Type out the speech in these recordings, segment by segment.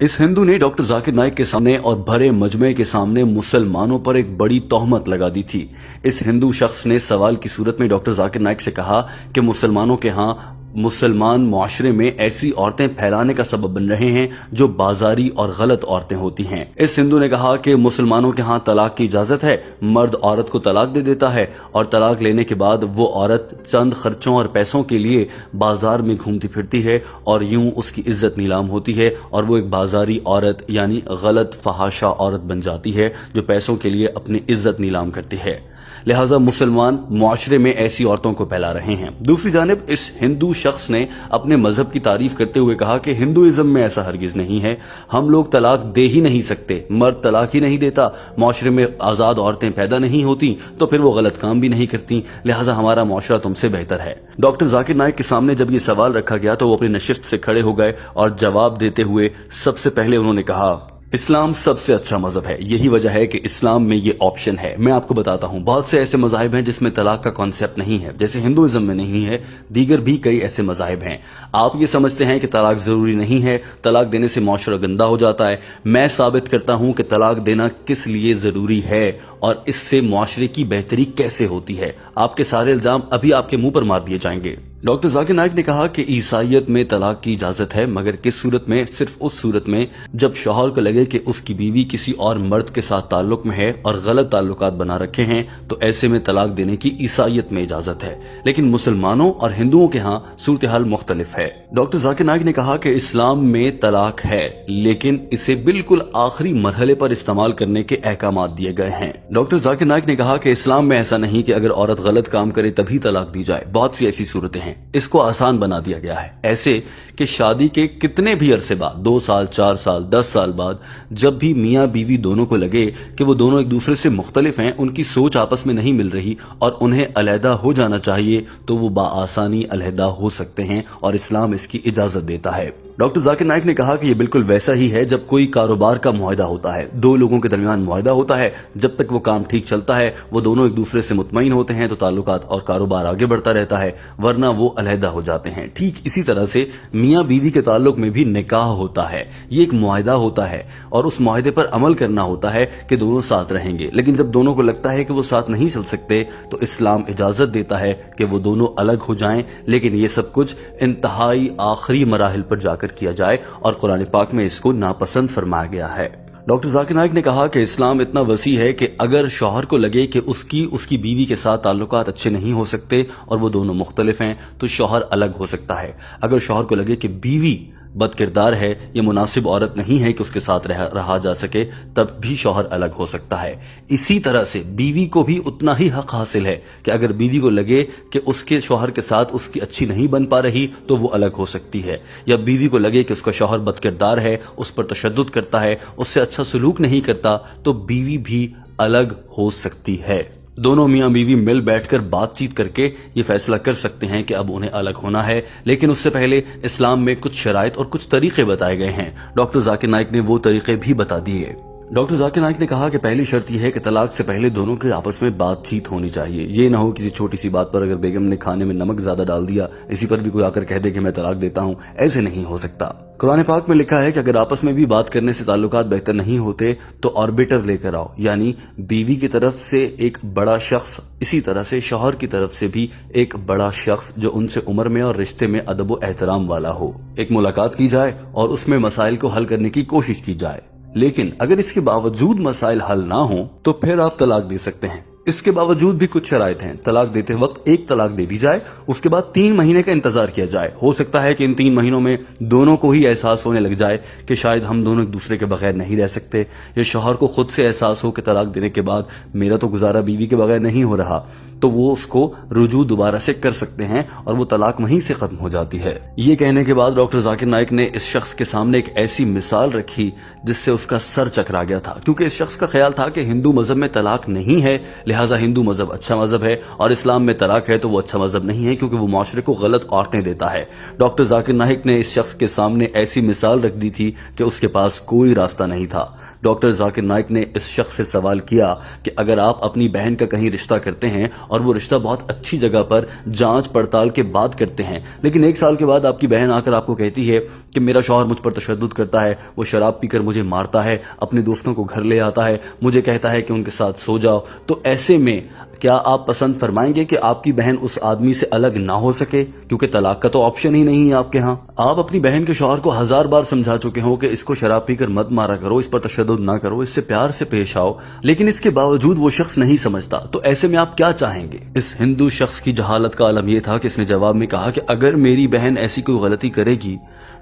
इस हिंदू ने डॉक्टर जाकिर नाइक के सामने और भरे मजमे के सामने मुसलमानों पर एक बड़ी तोहमत लगा दी थी। इस हिंदू शख्स ने सवाल की सूरत में डॉक्टर जाकिर नाइक से कहा कि मुसलमानों के यहाँ मुसलमान मुआशरे में ऐसी औरतें फैलाने का सबब बन रहे हैं जो बाजारी और गलत औरतें होती हैं। इस हिंदू ने कहा कि मुसलमानों के यहाँ तलाक की इजाजत है, मर्द औरत को तलाक दे देता है और तलाक लेने के बाद वो औरत चंद खर्चों और पैसों के लिए बाजार में घूमती फिरती है और यूं उसकी इज्जत नीलाम होती है और वो एक बाजारी औरत यानी गलत फहाशा औरत बन जाती है जो पैसों के लिए अपनी इज्जत नीलाम करती है। लिहाजा मुसलमान मुआशरे में ऐसी औरतों को फैला रहे हैं। दूसरी जानिब इस हिंदू शख्स ने अपने मजहब की तारीफ करते हुए कहा कि हिंदुइज्म में ऐसा हरगिज नहीं है, हम लोग तलाक दे ही नहीं सकते, मर्द तलाक ही नहीं देता, मुआशरे में आजाद औरतें पैदा नहीं होती तो फिर वो गलत काम भी नहीं करती, लिहाजा हमारा मुआशरा तुमसे बेहतर है। डॉक्टर जाकिर नाइक के सामने जब ये सवाल रखा गया तो वो अपनी नशिस्त से खड़े हो गए और जवाब देते हुए सबसे पहले उन्होंने कहा, इस्लाम सबसे अच्छा मजहब है, यही वजह है कि इस्लाम में ये ऑप्शन है। मैं आपको बताता हूँ, बहुत से ऐसे मजाहिब हैं जिसमें तलाक का कॉन्सेप्ट नहीं है, जैसे हिंदुइज्म में नहीं है, दीगर भी कई ऐसे मजाहिब हैं। आप ये समझते हैं कि तलाक जरूरी नहीं है, तलाक देने से मुआशरा गंदा हो जाता है। मैं साबित करता हूँ कि तलाक देना किस लिए जरूरी है और इससे मुआशरे की बेहतरी कैसे होती है। आपके सारे इल्जाम अभी आपके मुंह पर मार दिए जाएंगे। डॉक्टर जाकिर नाइक ने कहा कि ईसाइयत में तलाक की इजाजत है, मगर किस सूरत में? सिर्फ उस सूरत में जब शौहर को लगे कि उसकी बीवी किसी और मर्द के साथ ताल्लुक में है और गलत ताल्लुकात बना रखे हैं, तो ऐसे में तलाक देने की ईसाइयत में इजाजत है। लेकिन मुसलमानों और हिंदुओं के यहाँ सूरत हाल मुख्तलिफ है। डॉक्टर जाकिर नाइक ने कहा कि इस्लाम में तलाक है, लेकिन इसे बिल्कुल आखिरी मरहले पर इस्तेमाल करने के अहकाम दिए गए हैं। डॉक्टर जाकिर नाइक ने कहा कि इस्लाम में ऐसा नहीं कि अगर औरत गलत काम करे तभी तलाक दी जाए। बहुत सी ऐसी सूरतें हैं, इसको आसान बना दिया गया है, ऐसे कि शादी के कितने भी अरसे बाद, 2 साल, 4 साल, 10 साल बाद, जब भी मियाँ बीवी दोनों को लगे कि वो दोनों एक दूसरे से मुख्तलिफ हैं, उनकी सोच आपस में नहीं मिल रही और उन्हें अलहदा हो जाना चाहिए, तो वो बाआसानी अलहदा हो सकते हैं और इस्लाम इसकी इजाजत देता है। डॉक्टर जाकिर नाइक ने कहा कि ये बिल्कुल वैसा ही है जब कोई कारोबार का मुआहदा होता है, 2 लोगों के दरमियान मुआहदा होता है, जब तक वो काम ठीक चलता है, वो दोनों एक दूसरे से मुतमईन होते हैं तो ताल्लुकात और कारोबार आगे बढ़ता रहता है, वरना वो अलहदा हो जाते हैं। ठीक इसी तरह से मियाँ बीवी के ताल्लुक में भी निकाह होता है, ये एक मुआहदा होता है और उस मुआहदे पर अमल करना होता है कि दोनों साथ रहेंगे। लेकिन जब दोनों को लगता है कि वो साथ नहीं चल सकते तो इस्लाम इजाजत देता है कि वो दोनों अलग हो जाएं, लेकिन ये सब कुछ इंतहाई आखिरी मराहिल पर जाकर किया जाए और कुरान पाक में इसको नापसंद फरमाया गया है। डॉक्टर जाकिर नाइक ने कहा कि इस्लाम इतना वसी है कि अगर शौहर को लगे कि उसकी बीवी के साथ ताल्लुकात अच्छे नहीं हो सकते और वो दोनों मुख्तलिफ हैं तो शौहर अलग हो सकता है। अगर शौहर को लगे कि बीवी बदकिरदार है, ये मुनासिब औरत नहीं है कि उसके साथ रहा जा सके, तब भी शौहर अलग हो सकता है। इसी तरह से बीवी को भी उतना ही हक हासिल है कि अगर बीवी को लगे कि उसके शौहर के साथ उसकी अच्छी नहीं बन पा रही तो वो अलग हो सकती है, या बीवी को लगे कि उसका शौहर बदकिरदार है, उस पर तशद्दुद करता है, उससे अच्छा सलूक नहीं करता, तो बीवी भी अलग हो सकती है। दोनों मियाँ बीवी मिल बैठकर बातचीत करके ये फैसला कर सकते हैं कि अब उन्हें अलग होना है, लेकिन उससे पहले इस्लाम में कुछ शराइत और कुछ तरीके बताए गए हैं। डॉक्टर जाकिर नाइक ने वो तरीके भी बता दिए। डॉक्टर जाकिर नाइक ने कहा कि पहली शर्त यह है कि तलाक से पहले दोनों के आपस में बातचीत होनी चाहिए। ये ना हो किसी छोटी सी बात पर अगर बेगम ने खाने में नमक ज्यादा डाल दिया, इसी पर भी कोई आकर कह दे कि मैं तलाक देता हूँ, ऐसे नहीं हो सकता। कुरान पाक में लिखा है कि अगर आपस में भी बात करने से ताल्लुकात बेहतर नहीं होते तो ऑर्बिटर लेकर आओ, यानी बीवी की तरफ से एक बड़ा शख्स, इसी तरह से शौहर की तरफ से भी एक बड़ा शख्स जो उनसे उम्र में और रिश्ते में अदब व एहतराम वाला हो। एक मुलाकात की जाए और उसमें मसाइल को हल करने की कोशिश की जाए। लेकिन अगर इसके बावजूद मसाइल हल ना हो तो फिर आप तलाक दे सकते हैं। इसके बावजूद भी कुछ शराइत हैं। तलाक देते वक्त एक तलाक दे दी जाए, उसके बाद 3 महीने का इंतजार किया जाए। हो सकता है कि इन 3 महीनों में दोनों को ही एहसास होने लग जाए कि शायद हम दोनों एक दूसरे के बगैर नहीं रह सकते, या शौहर को खुद से एहसास हो कि तलाक देने के बाद मेरा तो गुजारा बीवी के बगैर नहीं हो रहा, तो वो उसको रुजू दोबारा से कर सकते हैं और वो तलाक वहीं से खत्म हो जाती है। ये कहने के बाद डॉक्टर जाकिर नाइक ने इस शख्स के सामने एक ऐसी मिसाल रखी जिससे उसका सर चकरा गया था, क्योंकि इस शख्स का ख्याल था कि हिंदू मजहब में तलाक नहीं है, لہٰذا ہندو مذہب اچھا مذہب ہے اور اسلام میں طلاق ہے تو وہ اچھا مذہب نہیں ہے کیونکہ وہ معاشرے کو غلط عورتیں دیتا ہے۔ ڈاکٹر ذاکر نائک نے اس شخص کے سامنے ایسی مثال رکھ دی تھی کہ اس کے پاس کوئی راستہ نہیں تھا۔ ڈاکٹر ذاکر نائک نے اس شخص سے سوال کیا کہ اگر آپ اپنی بہن کا کہیں رشتہ کرتے ہیں اور وہ رشتہ بہت اچھی جگہ پر جانچ پڑتال کے بعد کرتے ہیں، لیکن 1 سال کے بعد آپ کی بہن آ کر آپ کو کہتی ہے کہ میرا شوہر مجھ پر تشدد کرتا ہے، وہ شراب پی کر مجھے مارتا ہے، اپنے دوستوں کو گھر لے آتا ہے، مجھے کہتا ہے کہ ان کے ساتھ سو جاؤ، تو ایسے میں کیا آپ پسند فرمائیں گے کہ آپ کی بہن اس آدمی سے الگ نہ ہو سکے؟ کیونکہ طلاق کا تو آپشن ہی نہیں ہے آپ کے ہاں۔ آپ اپنی بہن کے شوہر کو 1000 بار سمجھا چکے ہو کہ اس کو شراب پی کر مت مارا کرو، اس پر تشدد نہ کرو، اس سے پیار سے پیش آؤ، لیکن اس کے باوجود وہ شخص نہیں سمجھتا، تو ایسے میں آپ کیا چاہیں گے؟ اس ہندو شخص کی جہالت کا عالم یہ تھا کہ اس نے جواب میں کہا کہ اگر میری بہن ایسی کوئی غلطی کرے گی،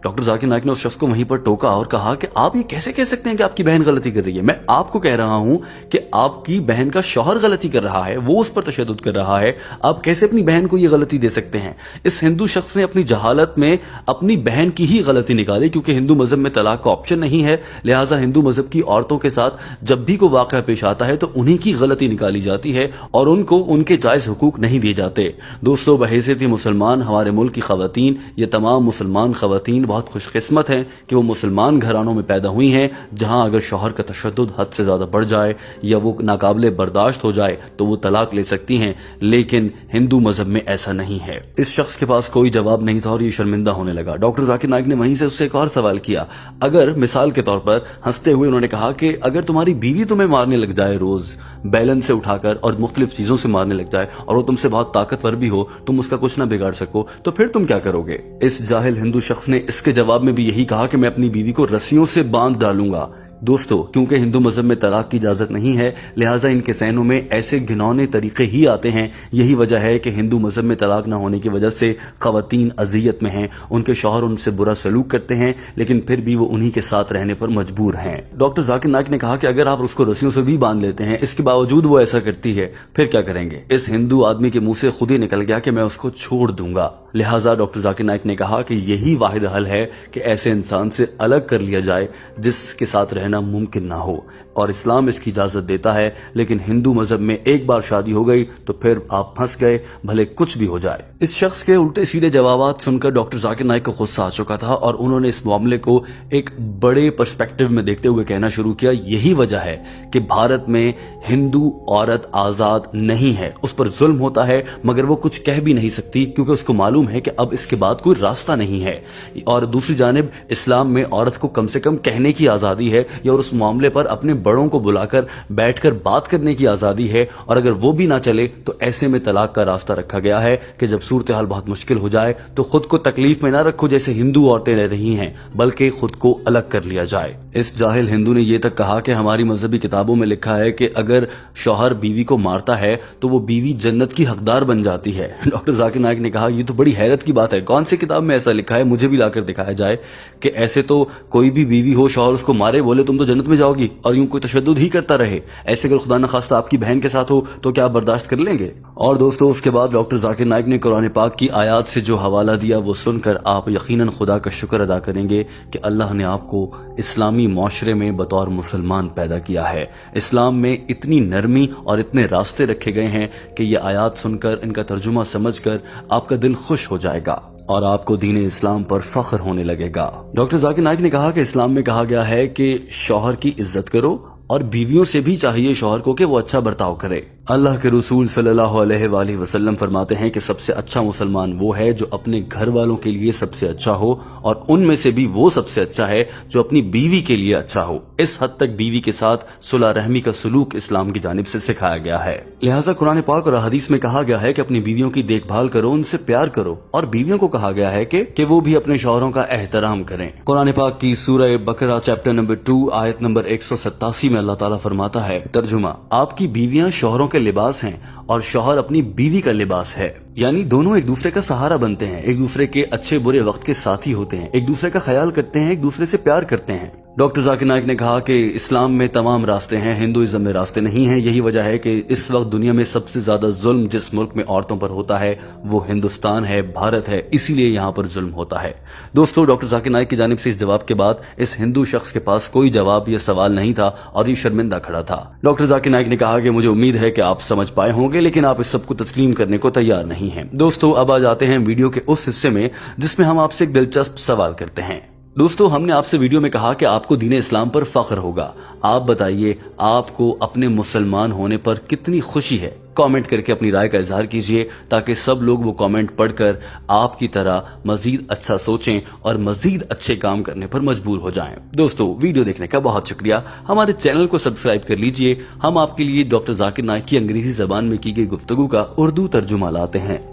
ڈاکٹر ذاکر نائک نے اس شخص کو وہیں پر ٹوکا اور کہا کہ آپ یہ کیسے کہہ سکتے ہیں کہ آپ کی بہن غلطی کر رہی ہے؟ میں آپ کو کہہ رہا ہوں کہ آپ کی بہن کا شوہر غلطی کر رہا ہے، وہ اس پر تشدد کر رہا ہے، آپ کیسے اپنی بہن کو یہ غلطی دے سکتے ہیں؟ اس ہندو شخص نے اپنی جہالت میں اپنی بہن کی ہی غلطی نکالی، کیونکہ ہندو مذہب میں طلاق کا آپشن نہیں ہے، لہٰذا ہندو مذہب کی عورتوں کے ساتھ جب بھی کوئی واقعہ پیش آتا ہے تو انہی کی غلطی نکالی جاتی ہے اور ان کو ان کے جائز حقوق نہیں دیے جاتے۔ دوستو، بحیثیت مسلمان ہمارے ملک کی خواتین، یہ تمام مسلمان خواتین بہت خوش قسمت ہیں کہ وہ مسلمان گھرانوں میں پیدا ہوئی ہیں، جہاں اگر شوہر کا تشدد حد سے زیادہ بڑھ جائے یا وہ ناقابل برداشت ہو جائے تو وہ طلاق لے سکتی ہیں، لیکن ہندو مذہب میں ایسا نہیں ہے۔ اس شخص کے پاس کوئی جواب نہیں تھا اور یہ شرمندہ ہونے لگا۔ ڈاکٹر ذاکر نائک نے وہیں سے اس سے ایک اور سوال کیا، اگر مثال کے طور پر ہنستے ہوئے انہوں نے کہا کہ اگر تمہاری بیوی تمہیں مارنے لگ جائے، روز بیلن سے اٹھا کر اور مختلف چیزوں سے مارنے لگ جائے اور وہ تم سے بہت طاقتور بھی ہو، تم اس کا کچھ نہ بگاڑ سکو، تو پھر تم کیا کرو گے؟ اس جاہل ہندو شخص نے اس کے جواب میں بھی یہی کہا کہ میں اپنی بیوی کو رسیوں سے باندھ ڈالوں گا۔ دوستو، کیونکہ ہندو مذہب میں طلاق کی اجازت نہیں ہے، لہٰذا ان کے ذہنوں میں ایسے گھنونے طریقے ہی آتے ہیں۔ یہی وجہ ہے کہ ہندو مذہب میں طلاق نہ ہونے کی وجہ سے خواتین اذیت میں ہیں، ان کے شوہر ان سے برا سلوک کرتے ہیں، لیکن پھر بھی وہ انہی کے ساتھ رہنے پر مجبور ہیں۔ ڈاکٹر ذاکر نائک نے کہا کہ اگر آپ اس کو رسیوں سے بھی باندھ لیتے ہیں، اس کے باوجود وہ ایسا کرتی ہے، پھر کیا کریں گے؟ اس ہندو آدمی کے منہ سے خود ہی نکل گیا کہ میں اس کو چھوڑ دوں گا۔ لہٰذا ڈاکٹر ذاکر نائک نے کہا کہ یہی واحد حل ہے کہ ایسے انسان سے الگ کر لیا جائے جس کے ساتھ رہنا ممکن نہ ہو، اور اسلام اس کی اجازت دیتا ہے، لیکن ہندو مذہب میں ایک بار شادی ہو گئی تو پھر آپ پھنس گئے، بھلے کچھ بھی ہو جائے۔ اس شخص کے الٹے سیدھے جوابات سن کر ڈاکٹر ذاکر نائک کو غصہ آ چکا تھا اور انہوں نے اس معاملے کو ایک بڑے پرسپیکٹو میں دیکھتے ہوئے کہنا شروع کیا، یہی وجہ ہے کہ بھارت میں ہندو عورت آزاد نہیں ہے، اس پر ظلم ہوتا ہے مگر وہ کچھ کہہ بھی نہیں سکتی کیونکہ اس کو معلوم ہے کہ اب اس کے بعد کوئی راستہ نہیں ہے۔ اور دوسری جانب اسلام میں عورت کو کم سے کم کہنے کی آزادی ہے یا اس معاملے پر اپنے بڑوں کو بلا کر بیٹھ کر بات کرنے کی آزادی ہے، اور اگر وہ بھی نہ چلے تو ایسے میں طلاق کا راستہ رکھا گیا ہے کہ جب صورتحال بہت مشکل ہو جائے تو خود کو تکلیف میں نہ رکھو جیسے ہندو عورتیں رہ رہی ہیں، بلکہ خود کو الگ کر لیا جائے۔ اس جاہل ہندو نے یہ تک کہا کہ ہماری مذہبی کتابوں میں لکھا ہے کہ اگر شوہر بیوی کو مارتا ہے تو وہ بیوی جنت کی حقدار بن جاتی ہے۔ ڈاکٹر ذاکر نائک نے کہا یہ تو بڑی حیرت کی بات ہے، کون سی کتاب میں ایسا لکھا ہے؟ مجھے بھی لا کر دکھایا جائے کہ ایسے تو کوئی بھی بیوی ہو، شوہر اس کو مارے، بولے تم تو جنت میں جاؤ گی، اور یوں کوئی تشدد ہی کرتا رہے، ایسے اگر خدا نخواستہ آپ کی بہن کے ساتھ ہو تو کیا آپ برداشت کر لیں گے؟ اور دوستو، اس کے بعد ڈاکٹر ذاکر نائک نے قرآن پاک کی آیات سے جو حوالہ دیا وہ سن کر آپ یقیناً خدا کا شکر ادا کریں گے کہ اللہ نے آپ کو اسلامی معاشرے میں بطور مسلمان پیدا کیا ہے۔ اسلام میں اتنی نرمی اور اتنے راستے رکھے گئے ہیں کہ یہ آیات سن کر ان کا ترجمہ سمجھ کر آپ کا دل خوش ہو جائے گا اور آپ کو دین اسلام پر فخر ہونے لگے گا۔ ڈاکٹر ذاکر نائک نے کہا کہ اسلام میں کہا گیا ہے کہ شوہر کی عزت کرو، اور بیویوں سے بھی چاہیے شوہر کو کہ وہ اچھا برتاؤ کرے۔ اللہ کے رسول صلی اللہ علیہ وآلہ وسلم فرماتے ہیں کہ سب سے اچھا مسلمان وہ ہے جو اپنے گھر والوں کے لیے سب سے اچھا ہو، اور ان میں سے بھی وہ سب سے اچھا ہے جو اپنی بیوی کے لیے اچھا ہو۔ اس حد تک بیوی کے ساتھ صلح رحمی کا سلوک اسلام کی جانب سے سکھایا گیا ہے۔ لہٰذا قرآن پاک اور احادیث میں کہا گیا ہے کہ اپنی بیویوں کی دیکھ بھال کرو، ان سے پیار کرو، اور بیویوں کو کہا گیا ہے کہ وہ بھی اپنے شوہروں کا احترام کریں۔ قرآن پاک کی سورہ بقرہ چیپٹر نمبر 2 آیت نمبر 187 میں اللہ تعالیٰ فرماتا ہے، ترجمہ: آپ کی بیویاں شوہروں کے لباس ہیں اور شوہر اپنی بیوی کا لباس ہے، یعنی دونوں ایک دوسرے کا سہارا بنتے ہیں، ایک دوسرے کے اچھے برے وقت کے ساتھی ہوتے ہیں، ایک دوسرے کا خیال کرتے ہیں، ایک دوسرے سے پیار کرتے ہیں۔ डॉक्टर जाकिर नाइक ने कहा कि इस्लाम में तमाम रास्ते हैं, हिंदुइज्म में रास्ते नहीं हैं। यही वजह है कि इस वक्त दुनिया में सबसे ज्यादा जुल्म जिस मुल्क में औरतों पर होता है वो हिंदुस्तान है, भारत है, इसीलिए यहाँ पर जुल्म होता है। दोस्तों, डॉक्टर जाकिर नाइक की जानिब से इस जवाब के बाद इस हिंदू शख्स के पास कोई जवाब या सवाल नहीं था और ये शर्मिंदा खड़ा था। डॉक्टर जाकिर नाइक ने कहा कि मुझे उम्मीद है कि आप समझ पाए होंगे, लेकिन आप इस सबको तस्लीम करने को तैयार नहीं हैं। दोस्तों, अब आ जाते हैं वीडियो के उस हिस्से में जिसमें हम आपसे एक दिलचस्प सवाल करते हैं। दोस्तों, हमने आपसे वीडियो में कहा कि आपको दीन इस्लाम पर फख्र होगा। आप बताइए, आपको अपने मुसलमान होने पर कितनी खुशी है? कमेंट करके अपनी राय का इजहार कीजिए ताकि सब लोग वो कमेंट पढ़कर आपकी तरह मजीद अच्छा सोचें और मजीद अच्छे काम करने पर मजबूर हो जाएं। दोस्तों, वीडियो देखने का बहुत शुक्रिया। हमारे चैनल को सब्सक्राइब कर लीजिए। हम आपके लिए डॉक्टर जाकिर नाइक की अंग्रेजी जबान में की गई गुफ्तगू का उर्दू तर्जुमा लाते हैं।